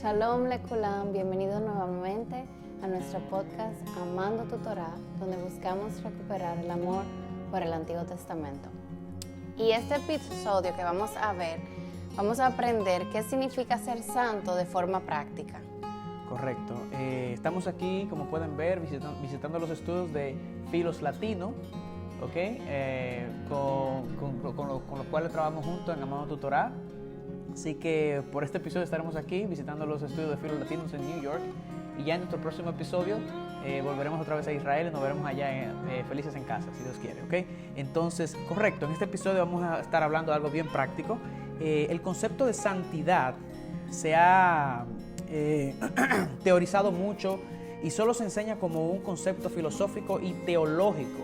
Shalom Lekulam, bienvenidos nuevamente a nuestro podcast Amando tu Torá, donde buscamos recuperar el amor por el Antiguo Testamento. Y este episodio que vamos a ver, vamos a aprender qué significa ser santo de forma práctica. Correcto. Estamos aquí, como pueden ver, visitando los estudios de Filos Latino, con los cuales trabajamos juntos en Amando tu Torá. Así que por este episodio estaremos aquí visitando los estudios de Filos Latinos en New York. Y ya en nuestro próximo episodio volveremos otra vez a Israel y nos veremos allá felices en casa, si Dios quiere. Entonces, correcto, en este episodio vamos a estar hablando de algo bien práctico. El concepto de santidad se ha teorizado mucho y solo se enseña como un concepto filosófico y teológico.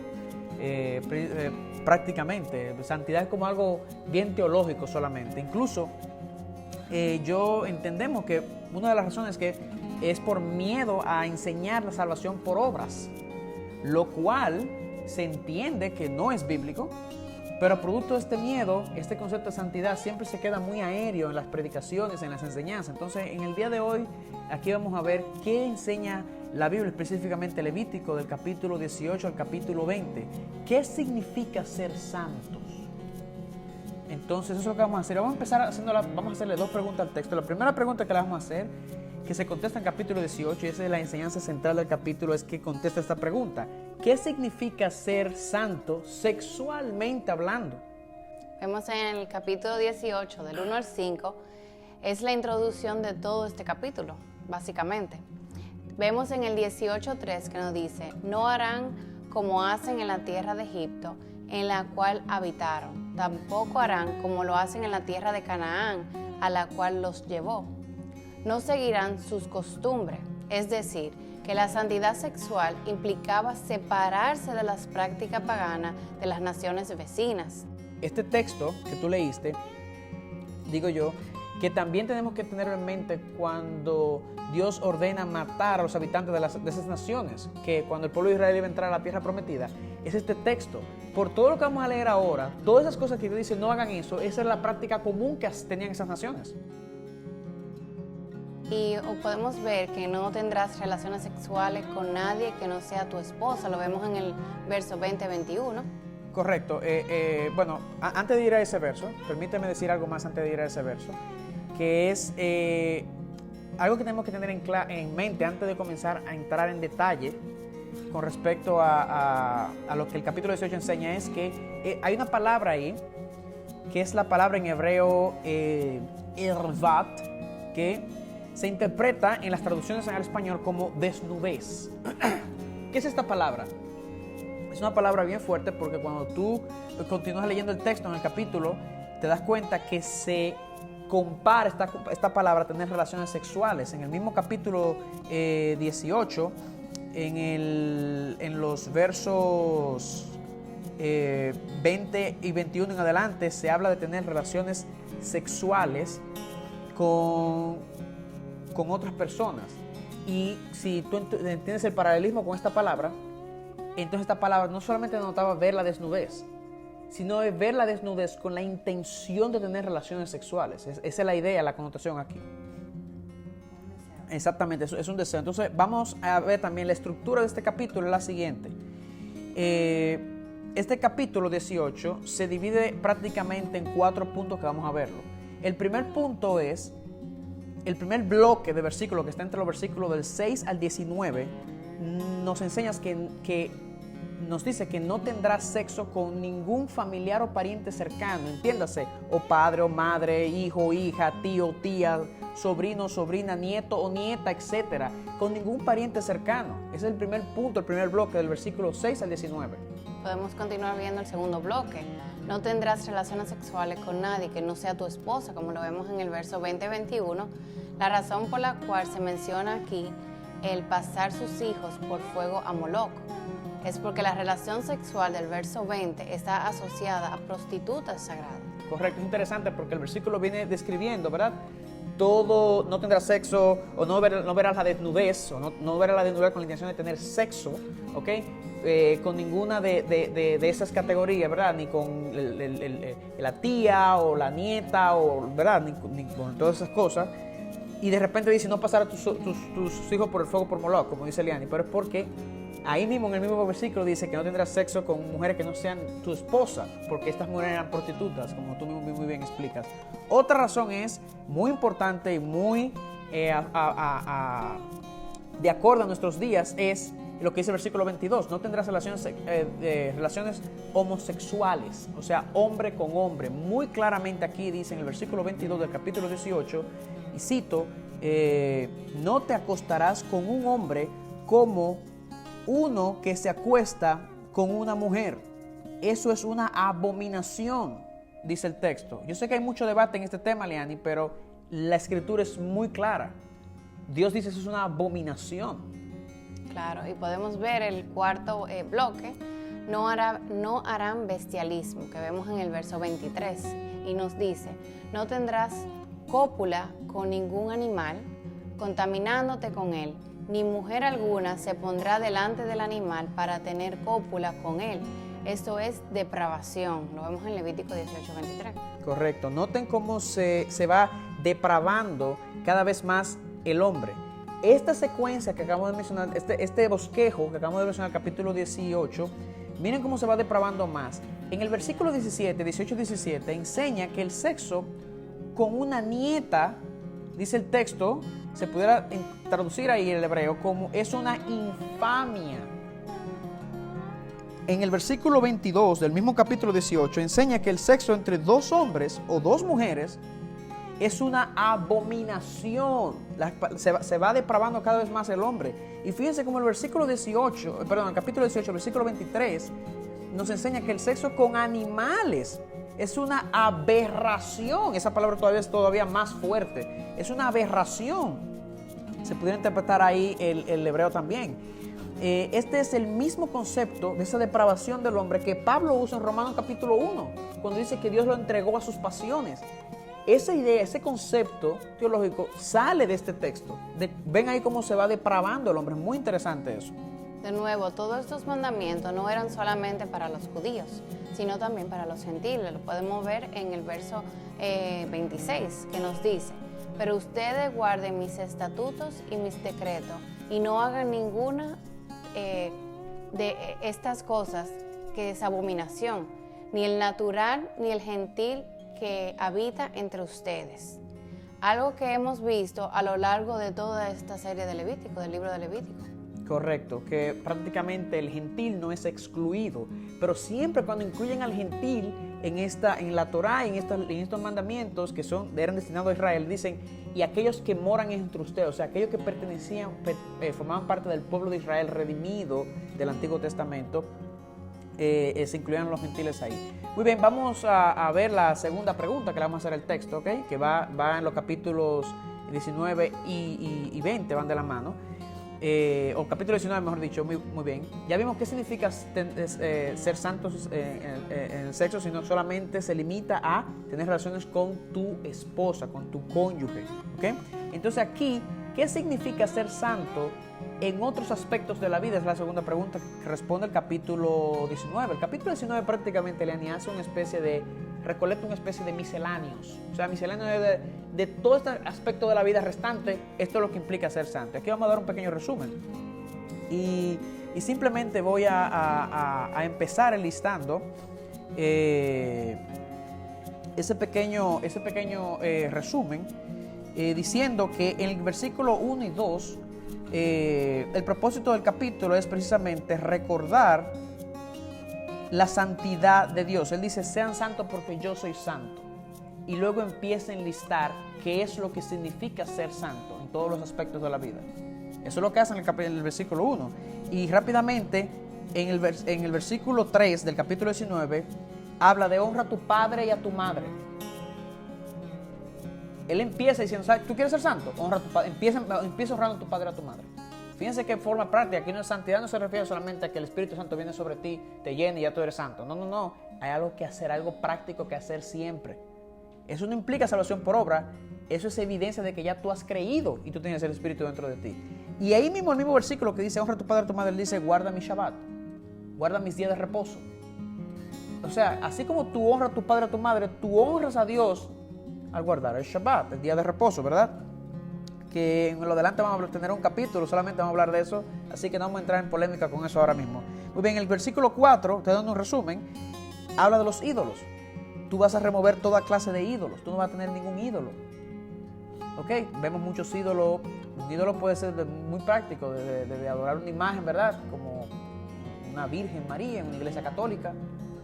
Prácticamente, santidad es como algo bien teológico solamente. Incluso yo entendemos que una de las razones es por miedo a enseñar la salvación por obras, lo cual se entiende que no es bíblico, pero producto de este miedo, este concepto de santidad siempre se queda muy aéreo en las predicaciones, en las enseñanzas. Entonces, en el día de hoy, aquí vamos a ver qué enseña la Biblia, específicamente Levítico, del capítulo 18 al capítulo 20. ¿Qué significa ser santos? Entonces, eso es lo que vamos a hacer. Vamos a empezar vamos a hacerle dos preguntas al texto. La primera pregunta que le vamos a hacer, que se contesta en el capítulo 18, y esa es la enseñanza central del capítulo, es que contesta esta pregunta. ¿Qué significa ser santo sexualmente hablando? Vemos en el capítulo 18, del 1 al 5, es la introducción de todo este capítulo, básicamente. Vemos en el 18:3 que nos dice: no harán como hacen en la tierra de Egipto, en la cual habitaron. Tampoco harán como lo hacen en la tierra de Canaán, a la cual los llevó. No seguirán sus costumbres, es decir, que la santidad sexual implicaba separarse de las prácticas paganas de las naciones vecinas. Este texto que tú leíste, digo yo, que también tenemos que tenerlo en mente cuando Dios ordena matar a los habitantes de esas naciones, que cuando el pueblo de Israel iba a entrar a la tierra prometida, es este texto. Por todo lo que vamos a leer ahora, todas esas cosas que Dios dice no hagan eso, esa es la práctica común que tenían esas naciones. Y podemos ver que no tendrás relaciones sexuales con nadie que no sea tu esposa, lo vemos en el verso 20-21. Correcto. Bueno, antes de ir a ese verso, permíteme decir algo más antes de ir a ese verso, que es algo que tenemos que tener en mente antes de comenzar a entrar en detalle con respecto a lo que el capítulo 18 enseña, es que hay una palabra ahí, que es la palabra en hebreo ervat, que se interpreta en las traducciones al español como desnudez. ¿Qué es esta palabra? Es una palabra bien fuerte porque cuando tú continúas leyendo el texto en el capítulo, te das cuenta que se compara esta palabra a tener relaciones sexuales. En el mismo capítulo 18, en los versos 20 y 21 en adelante, se habla de tener relaciones sexuales con otras personas. Y si tú entiendes el paralelismo con esta palabra, entonces esta palabra no solamente denotaba ver la desnudez, sino de ver la desnudez con la intención de tener relaciones sexuales. Esa es la idea, la connotación aquí. Exactamente, es un deseo. Entonces vamos a ver también la estructura de este capítulo, es la siguiente. Este capítulo 18 se divide prácticamente en 4 puntos que vamos a verlo. El primer punto es el primer bloque de versículos, que está entre los versículos del 6 al 19, nos enseñas que nos dice que no tendrás sexo con ningún familiar o pariente cercano, entiéndase, o padre o madre, hijo, hija, tío, tía, sobrino, sobrina, nieto o nieta, etcétera, con ningún pariente cercano. Ese es el primer punto, el primer bloque del versículo 6 al 19. Podemos continuar viendo el segundo bloque. No tendrás relaciones sexuales con nadie que no sea tu esposa, como lo vemos en el verso 20-21. La razón por la cual se menciona aquí el pasar sus hijos por fuego a Moloc es porque la relación sexual del verso 20 está asociada a prostitutas sagradas. Correcto, es interesante porque el versículo viene describiendo, ¿verdad? Todo, no tendrás sexo, o no verás la desnudez, o no verás la desnudez con la intención de tener sexo, ¿ok? Con ninguna de esas categorías, ¿verdad? Ni con la tía o la nieta, o, ¿verdad? Ni con todas esas cosas. Y de repente dice, no pasar a tus hijos por el fuego por Moloch, como dice Eliani, pero es porque ahí mismo, en el mismo versículo, dice que no tendrás sexo con mujeres que no sean tu esposa, porque estas mujeres eran prostitutas, como tú muy bien explicas. Otra razón es muy importante y muy de acuerdo a nuestros días, es lo que dice el versículo 22, no tendrás relaciones homosexuales, o sea, hombre con hombre. Muy claramente aquí dice en el versículo 22 del capítulo 18, y cito, no te acostarás con un hombre como uno que se acuesta con una mujer. Eso es una abominación, dice el texto. Yo sé que hay mucho debate en este tema, Leani, pero la escritura es muy clara. Dios dice eso es una abominación. Claro, y podemos ver el cuarto bloque, no harán bestialismo, que vemos en el verso 23, y nos dice, no tendrás cópula con ningún animal, contaminándote con él, ni mujer alguna se pondrá delante del animal para tener cópula con él. Esto es depravación, lo vemos en Levítico 18:23. Correcto, noten cómo se va depravando cada vez más el hombre. Esta secuencia que acabamos de mencionar, este bosquejo que acabamos de mencionar en el capítulo 18, miren cómo se va depravando más. En el versículo 18-17, enseña que el sexo con una nieta, dice el texto, se pudiera traducir ahí el hebreo como es una infamia. En el versículo 22 del mismo capítulo 18, enseña que el sexo entre dos hombres o dos mujeres es una abominación. Se va depravando cada vez más el hombre. Y fíjense como el capítulo 18, versículo 23, nos enseña que el sexo con animales es una aberración. Esa palabra todavía es más fuerte. Es una aberración. Se pudiera interpretar ahí el hebreo también. Este es el mismo concepto de esa depravación del hombre que Pablo usa en Romanos capítulo 1, cuando dice que Dios lo entregó a sus pasiones. Esa idea, ese concepto teológico sale de este texto. Ven ahí cómo se va depravando el hombre. Es muy interesante eso. De nuevo, todos estos mandamientos no eran solamente para los judíos, sino también para los gentiles. Lo podemos ver en el verso 26, que nos dice, pero ustedes guarden mis estatutos y mis decretos y no hagan ninguna de estas cosas que es abominación, ni el natural ni el gentil que habita entre ustedes. Algo que hemos visto a lo largo de toda esta serie de Levítico, del libro de Levítico. Correcto, que prácticamente el gentil no es excluido, pero siempre cuando incluyen al gentil en la Torá, en estos mandamientos que eran destinados a Israel, dicen, y aquellos que moran entre ustedes, o sea, aquellos que formaban parte del pueblo de Israel redimido del Antiguo Testamento, se incluían los gentiles ahí. Muy bien, vamos a ver la segunda pregunta que le vamos a hacer al texto, ¿okay? Que va en los capítulos 19 y 20, van de la mano. O capítulo 19, mejor dicho, muy bien. Ya vimos qué significa ser santos en el sexo, sino solamente se limita a tener relaciones con tu esposa, con tu cónyuge, ¿ok? Entonces aquí, ¿qué significa ser santo en otros aspectos de la vida? Es la segunda pregunta que responde el capítulo 19. El capítulo 19 prácticamente le hace recolecta una especie de misceláneos. O sea, misceláneos de todo este aspecto de la vida restante. Esto es lo que implica ser santo. Aquí vamos a dar un pequeño resumen. Y simplemente voy a empezar enlistando ese pequeño resumen, diciendo que en el versículo 1 y 2, el propósito del capítulo es precisamente recordar la santidad de Dios. Él dice, sean santos porque yo soy santo. Y luego empieza a enlistar qué es lo que significa ser santo en todos los aspectos de la vida. Eso es lo que hace en el versículo 1. Y rápidamente, en el versículo 3 del capítulo 19, habla de honra a tu padre y a tu madre. Él empieza diciendo, ¿sabes? ¿Tú quieres ser santo? Honra a tu padre. Empieza honrando a tu padre y a tu madre. Fíjense que forma práctica. Aquí no es santidad, no se refiere solamente a que el Espíritu Santo viene sobre ti, te llena y ya tú eres santo. No. Hay algo que hacer, algo práctico que hacer siempre. Eso no implica salvación por obra. Eso es evidencia de que ya tú has creído y tú tienes el Espíritu dentro de ti. Y ahí mismo, el mismo versículo que dice, honra a tu padre y a tu madre, él dice, guarda mi Shabbat. Guarda mis días de reposo. O sea, así como tú honras a tu padre y a tu madre, tú honras a Dios al guardar el Shabbat, el día de reposo, ¿verdad? que en lo adelante vamos a tener un capítulo, solamente vamos a hablar de eso, así que no vamos a entrar en polémica con eso ahora mismo. Muy bien, el versículo 4, te doy un resumen, habla de los ídolos. Tú vas a remover toda clase de ídolos, tú no vas a tener ningún ídolo. ¿Ok? Vemos muchos ídolos. Un ídolo puede ser muy práctico, de adorar una imagen, ¿verdad? Como una Virgen María en una iglesia católica,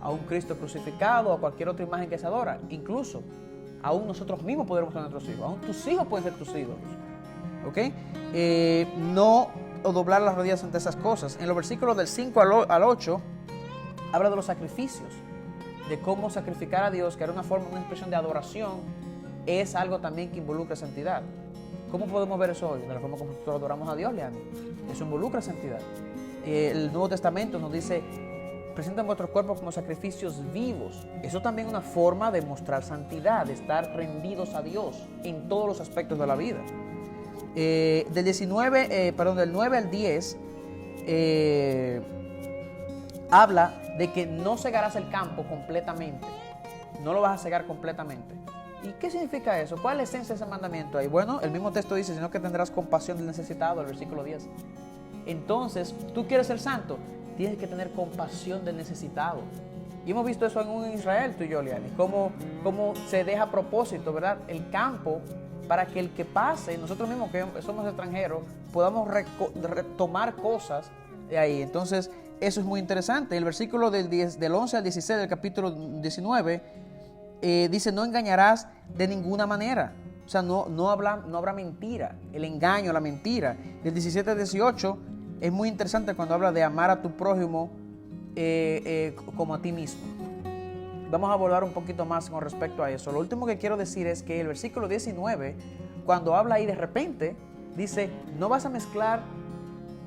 a un Cristo crucificado, a cualquier otra imagen que se adora. Incluso, aún nosotros mismos podemos tener nuestros hijos, aún tus hijos pueden ser tus ídolos. ¿Ok? No doblar las rodillas ante esas cosas. En los versículos del 5 al 8, habla de los sacrificios, de cómo sacrificar a Dios, que era una forma, una expresión de adoración, es algo también que involucra santidad. ¿Cómo podemos ver eso hoy? De la forma como nosotros adoramos a Dios, Leandro. Eso involucra santidad. El Nuevo Testamento nos dice, presenten vuestros cuerpos como sacrificios vivos. Eso también es una forma de mostrar santidad, de estar rendidos a Dios en todos los aspectos de la vida. Del 9 al 10, habla de que no cegarás el campo completamente. No lo vas a cegar completamente. ¿Y qué significa eso? ¿Cuál es la esencia de ese mandamiento ahí? Bueno, el mismo texto dice, sino que tendrás compasión del necesitado, el versículo 10. Entonces, tú quieres ser santo, tienes que tener compasión del necesitado. Y hemos visto eso en Israel, tú y yo, Liani, cómo se deja a propósito, ¿verdad? El campo, para que el que pase, nosotros mismos que somos extranjeros, podamos retomar cosas de ahí. Entonces, eso es muy interesante. El versículo del 11 al 16 del capítulo 19, dice, no engañarás de ninguna manera. O sea, no habrá mentira, el engaño, la mentira. Del 17 al 18 es muy interesante cuando habla de amar a tu prójimo como a ti mismo. Vamos a abordar un poquito más con respecto a eso. Lo último que quiero decir es que el versículo 19, cuando habla ahí de repente, dice, no vas a mezclar,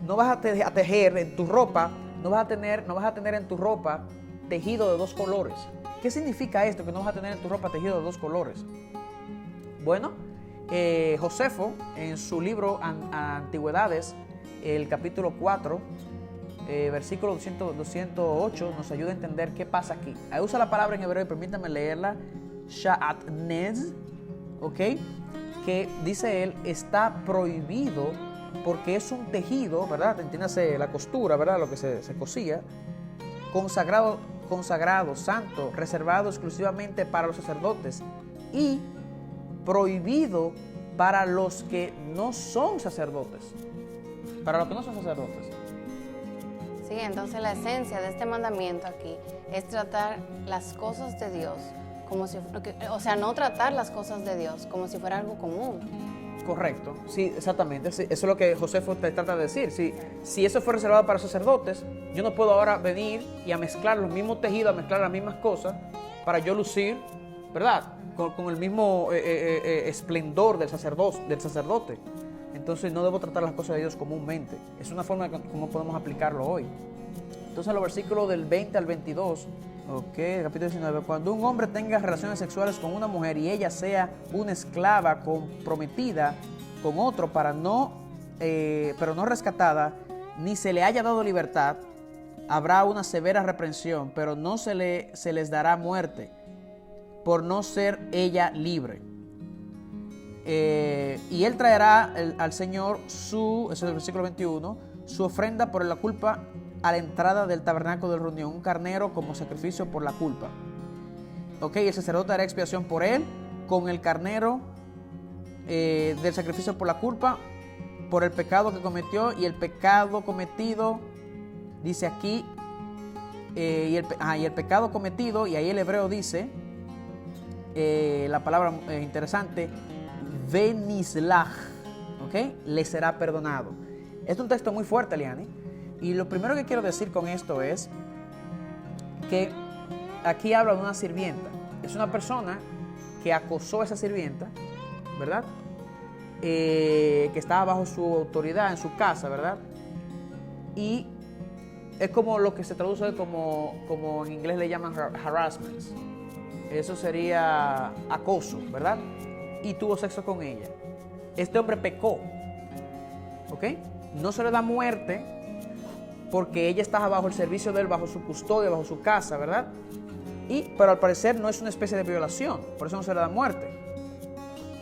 no vas a tejer en tu ropa, no vas a tener en tu ropa tejido de dos colores. ¿Qué significa esto, que no vas a tener en tu ropa tejido de dos colores? Bueno, Josefo, en su libro Antigüedades, el capítulo 4, versículo 208, nos ayuda a entender qué pasa aquí. Ahí usa la palabra en hebreo y permítanme leerla, sha'atnez, ¿ok? Que dice él, está prohibido porque es un tejido, ¿verdad? Entiéndase la costura, ¿verdad? Lo que se cosía, consagrado, santo, reservado exclusivamente para los sacerdotes y prohibido para los que no son sacerdotes. Para los que no son sacerdotes. Sí, entonces la esencia de este mandamiento aquí es tratar las cosas de Dios como si, o sea, no tratar las cosas de Dios como si fuera algo común. Correcto, sí, exactamente. Sí, eso es lo que Josefo te trata de decir. Sí, si eso fue reservado para sacerdotes, yo no puedo ahora venir y a mezclar los mismos tejidos, a mezclar las mismas cosas para yo lucir, ¿verdad? Con el mismo esplendor del sacerdote. Entonces no debo tratar las cosas de Dios comúnmente. Es una forma de cómo podemos aplicarlo hoy. Entonces los versículos del 20 al 22, capítulo 19. Cuando un hombre tenga relaciones sexuales con una mujer y ella sea una esclava comprometida con otro pero no rescatada, ni se le haya dado libertad, habrá una severa reprensión, pero no se les dará muerte por no ser ella libre. Y él traerá al Señor eso es el versículo 21, su ofrenda por la culpa a la entrada del tabernáculo de reunión, un carnero como sacrificio por la culpa. El sacerdote hará expiación por él con el carnero del sacrificio por la culpa, por el pecado que cometió, y el pecado cometido, dice aquí, y el pecado cometido, y ahí el hebreo dice, la palabra interesante, venislach, le será perdonado. Es un texto muy fuerte, Liani, y lo primero que quiero decir con esto es que aquí habla de una sirvienta. Es una persona que acosó a esa sirvienta, ¿verdad? Que estaba bajo su autoridad en su casa, ¿verdad? Y es como lo que se traduce como en inglés le llaman harassment. Eso sería acoso, ¿verdad? Y tuvo sexo con ella. Este hombre pecó, no se le da muerte porque ella estaba bajo el servicio de él, bajo su custodia, bajo su casa, ¿verdad? Pero al parecer no es una especie de violación, por eso no se le da muerte.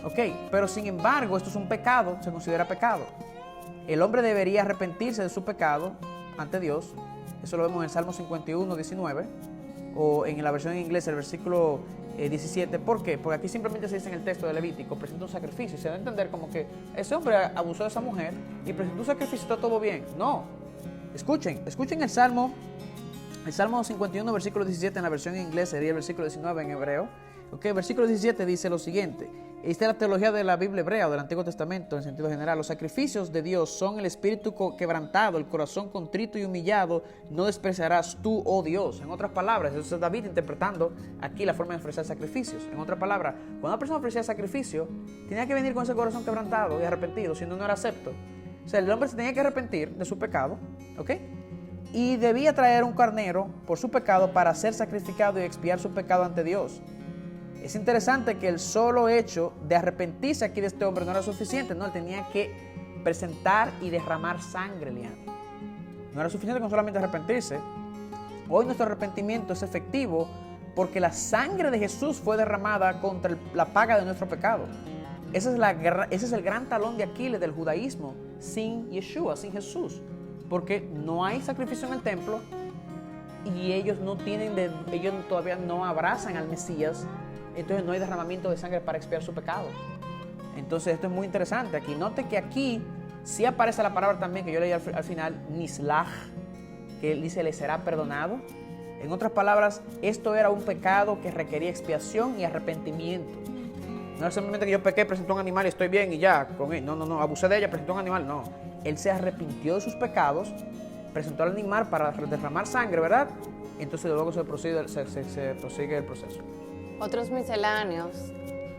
Ok, pero sin embargo, esto es un pecado, se considera pecado. El hombre debería arrepentirse de su pecado ante Dios. Eso lo vemos en el Salmo 51, 19, o en la versión en inglés, el versículo 17. ¿Por qué? Porque aquí simplemente se dice en el texto de Levítico, presenta un sacrificio. Y se da a entender como que ese hombre abusó de esa mujer y presentó un sacrificio, está todo bien. No. Escuchen el Salmo 51, versículo 17 en la versión en inglés, sería el versículo 19 en hebreo. Okay, versículo 17 dice lo siguiente. Esta es la teología de la Biblia hebrea o del Antiguo Testamento en sentido general. Los sacrificios de Dios son el espíritu quebrantado, el corazón contrito y humillado. No despreciarás tú, oh Dios. En otras palabras, eso es David interpretando aquí la forma de ofrecer sacrificios. En otras palabras, cuando una persona ofrecía sacrificio, tenía que venir con ese corazón quebrantado y arrepentido, si no, no era acepto. O sea, el hombre se tenía que arrepentir de su pecado, ¿ok? Y debía traer un carnero por su pecado para ser sacrificado y expiar su pecado ante Dios. Es interesante que el solo hecho de arrepentirse aquí de este hombre no era suficiente, no, él tenía que presentar y derramar sangre, Liana. No era suficiente con solamente arrepentirse. Hoy nuestro arrepentimiento es efectivo porque la sangre de Jesús fue derramada contra la paga de nuestro pecado. Ese es el gran talón de Aquiles del judaísmo sin Yeshua, sin Jesús. Porque no hay sacrificio en el templo y ellos todavía no abrazan al Mesías. Entonces no hay derramamiento de sangre para expiar su pecado. Entonces esto es muy interesante. Aquí note que aquí sí aparece la palabra también que yo leí al final, nislaj, que él dice le será perdonado. En otras palabras, esto era un pecado que requería expiación y arrepentimiento. No es simplemente que yo pequé, presenté un animal y estoy bien y ya con él. No, abusé de ella, presentó un animal. No, él se arrepintió de sus pecados, presentó al animal para derramar sangre, ¿verdad? Entonces luego se prosigue el proceso. Otros misceláneos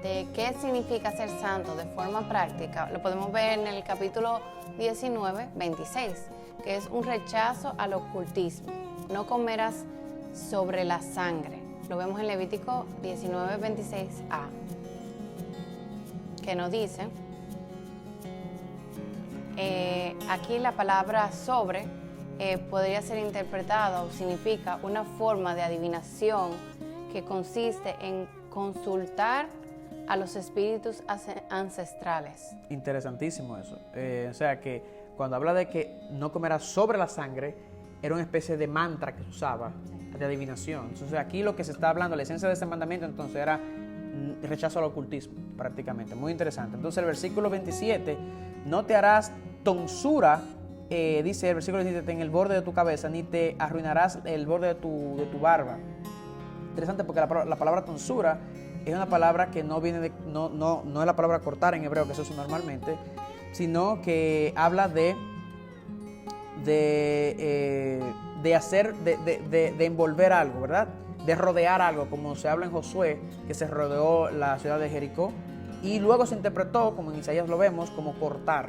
de qué significa ser santo de forma práctica lo podemos ver en el capítulo 19, 26, que es un rechazo al ocultismo. No comerás sobre la sangre. Lo vemos en Levítico 19, 26a, que nos dice, aquí la palabra sobre podría ser interpretada o significa una forma de adivinación que consiste en consultar a los espíritus ancestrales. Interesantísimo eso. O sea que cuando habla de que no comerás sobre la sangre, era una especie de mantra que se usaba, de adivinación. Entonces aquí lo que se está hablando, la esencia de este mandamiento entonces era rechazo al ocultismo, prácticamente. Muy interesante. Entonces el versículo 27, no te harás tonsura, dice el versículo 27, en el borde de tu cabeza, ni te arruinarás el borde de tu barba. Interesante porque la palabra tonsura es una palabra que no viene no es la palabra cortar en hebreo, que se usa normalmente, sino que habla de envolver algo, ¿verdad? De rodear algo, como se habla en Josué, que se rodeó la ciudad de Jericó, y luego se interpretó, como en Isaías lo vemos, como cortar.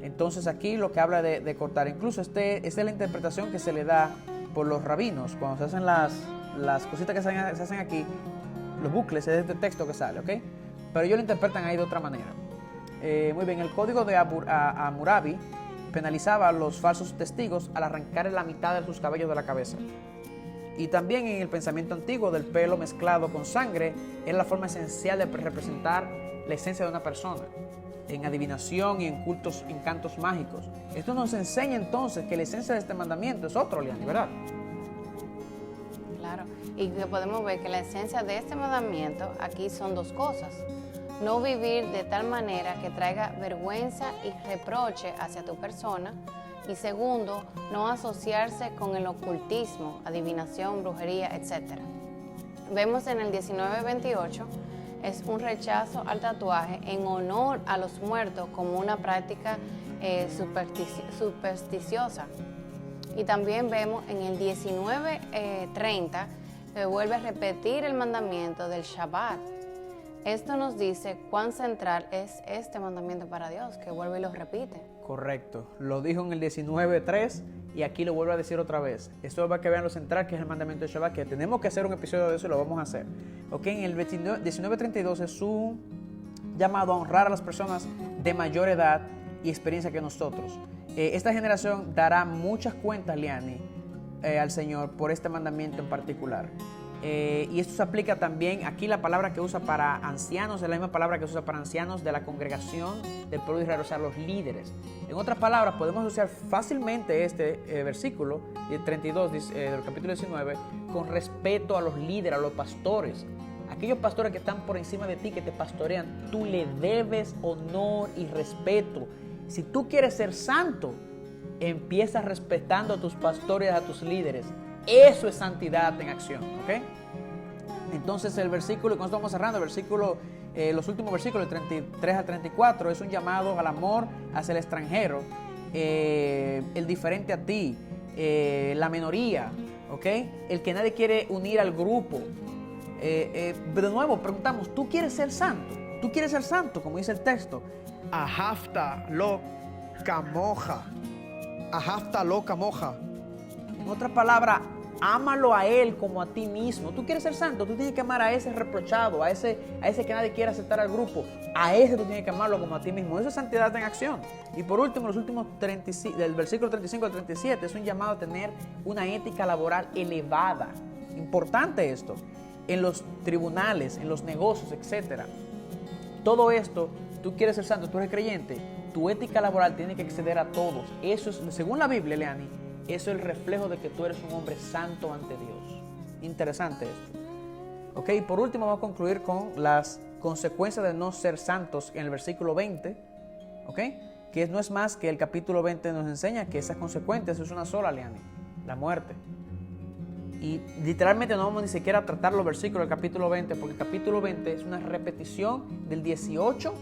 Entonces aquí lo que habla de cortar, incluso esta es la interpretación que se le da por los rabinos, cuando se hacen las cositas que se hacen aquí, los bucles, es este texto que sale, ¿ok? Pero ellos lo interpretan ahí de otra manera. Muy bien, el código de Hammurabi penalizaba a los falsos testigos al arrancar la mitad de sus cabellos de la cabeza. Y también en el pensamiento antiguo del pelo mezclado con sangre era la forma esencial de representar la esencia de una persona, en adivinación y en cultos, en cantos mágicos. Esto nos enseña entonces que la esencia de este mandamiento es otro, Liani, ¿verdad? Claro, y que podemos ver que la esencia de este mandamiento aquí son dos cosas. No vivir de tal manera que traiga vergüenza y reproche hacia tu persona. Y segundo, no asociarse con el ocultismo, adivinación, brujería, etc. Vemos en el 19:28, es un rechazo al tatuaje en honor a los muertos como una práctica supersticiosa. Y también vemos en el 19:30 que vuelve a repetir el mandamiento del Shabbat. Esto nos dice cuán central es este mandamiento para Dios, que vuelve y lo repite. Correcto. Lo dijo en el 19:3 y aquí lo vuelve a decir otra vez. Esto va a que vean lo central que es el mandamiento del Shabbat, que tenemos que hacer un episodio de eso y lo vamos a hacer. Ok, en el 19:32 es un llamado a honrar a las personas de mayor edad y experiencia que nosotros. Esta generación dará muchas cuentas, Liani, al Señor por este mandamiento en particular. Y esto se aplica también, aquí la palabra que usa para ancianos es la misma palabra que se usa para ancianos de la congregación del pueblo de Israel, o sea, los líderes. En otras palabras, podemos asociar fácilmente este versículo, el 32 del capítulo 19, con respeto a los líderes, a los pastores. Aquellos pastores que están por encima de ti, que te pastorean, tú le debes honor y respeto. Si tú quieres ser santo, empieza respetando a tus pastores, a tus líderes. Eso es santidad en acción, ¿ok? Entonces el versículo, cuando estamos cerrando, el versículo, los últimos versículos, 33 al 34, es un llamado al amor hacia el extranjero, el diferente a ti, la minoría, ¿ok? El que nadie quiere unir al grupo. De nuevo, preguntamos, ¿tú quieres ser santo? ¿Tú quieres ser santo, como dice el texto? Ahafta lo kamoja. Ahafta lo kamoja. En otras palabras, ámalo a él como a ti mismo. Tú quieres ser santo, tú tienes que amar a ese reprochado, a ese que nadie quiere aceptar al grupo. A ese tú tienes que amarlo como a ti mismo. Eso es santidad en acción. Y por último, los últimos 35, del versículo 35 al 37, es un llamado a tener una ética laboral elevada. Importante esto. En los tribunales, en los negocios, etc. Todo esto, tú quieres ser santo, tú eres creyente, tu ética laboral tiene que exceder a todos. Eso es, según la Biblia, Leani, eso es el reflejo de que tú eres un hombre santo ante Dios. Interesante esto. Ok, y por último vamos a concluir con las consecuencias de no ser santos en el versículo 20. Ok, que no es más que el capítulo 20 nos enseña que esas consecuencias es una sola, Leani, la muerte. Y literalmente no vamos ni siquiera a tratar los versículos del capítulo 20, porque el capítulo 20 es una repetición del 18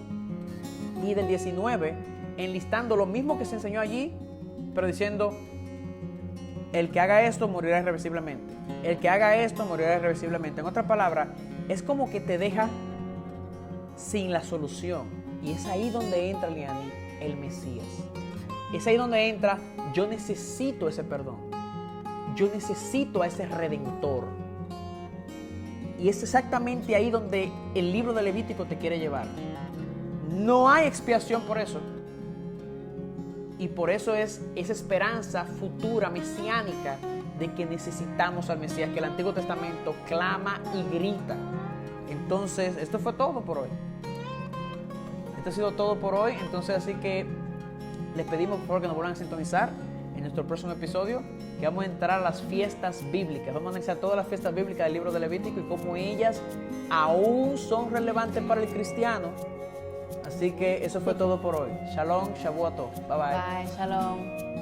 y del 19, enlistando lo mismo que se enseñó allí, pero diciendo: el que haga esto morirá irreversiblemente. El que haga esto morirá irreversiblemente. En otras palabras, es como que te deja sin la solución. Y es ahí donde entra, Liani, el Mesías. Es ahí donde entra: yo necesito ese perdón. Yo necesito a ese Redentor. Y es exactamente ahí donde el libro de Levítico te quiere llevar. No hay expiación por eso. Y por eso es esa esperanza futura, mesiánica, de que necesitamos al Mesías, que el Antiguo Testamento clama y grita. Entonces, esto fue todo por hoy. Esto ha sido todo por hoy. Entonces, así que les pedimos por favor que nos vuelvan a sintonizar en nuestro próximo episodio, que vamos a entrar a las fiestas bíblicas. Vamos a analizar todas las fiestas bíblicas del libro de Levítico y cómo ellas aún son relevantes para el cristiano. Así que eso fue todo por hoy. Shalom, Shavuot Tov. Bye bye. Bye, shalom.